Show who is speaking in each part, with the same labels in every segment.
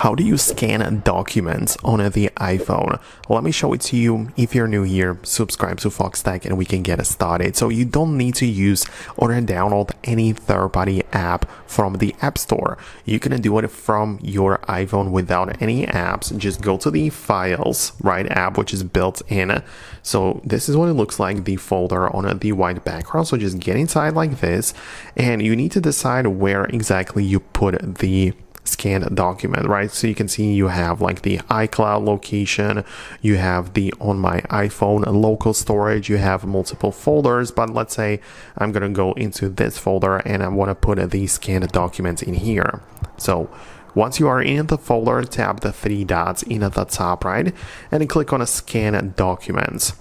Speaker 1: How do you scan documents on the iPhone? Let me show it to you. If you're new here, subscribe to Foxtecc and we can get started. So you don't need to use or download any third-party app from the App Store. You can do it from your iPhone without any apps. Just go to the Files, app, which is built in. So this is what it looks like, the folder on the white background. So just get inside like this, and you need to decide where exactly you put the scanned document, right? So you can see you have like the iCloud location, you have the on my iPhone local storage, you have multiple folders, but let's say I'm gonna go into this folder and I want to put the scanned documents in here. So once you are in the folder, tap the three dots in at the top right and then click on scan documents.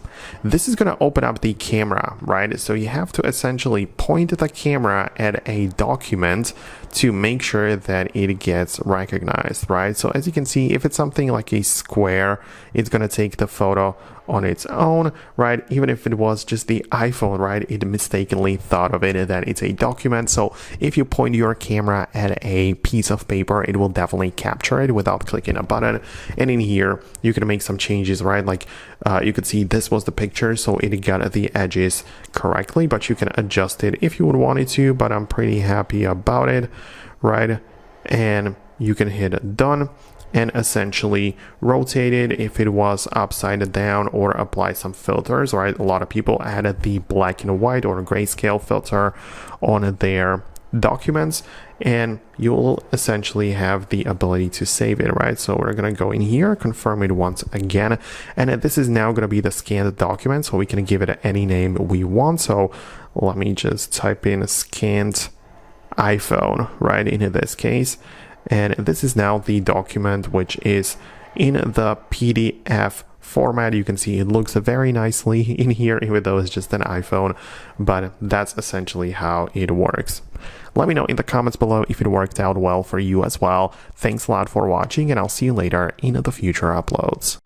Speaker 1: This is going to open up the camera, right? So you have to essentially point the camera at a document to make sure that it gets recognized, right? So as you can see, if it's something like a square, it's going to take the photo on its own, right? Even if it was just the iPhone, right? It mistakenly thought of it that it's a document. So if you point your camera at a piece of paper, it will definitely capture it without clicking a button. And in here, you can make some changes, right? Like you could see this was the picture, so it got the edges correctly, but you can adjust it if you would want it to, but I'm pretty happy about it, right? And you can hit done and essentially rotate it if it was upside down, or apply some filters, right? A lot of people added the black and white or grayscale filter on their documents, and you'll essentially have the ability to save it, right? So we're going to go in here, confirm it once again, and this is now going to be the scanned document, so we can give it any name we want. So let me just type in scanned iPhone, right, in this case, and this is now the document, which is in the PDF format. You can see it looks very nicely in here, even though it's just an iPhone, but that's essentially how it works. Let me know in the comments below if it worked out well for you as well. Thanks a lot for watching, and I'll see you later in the future uploads.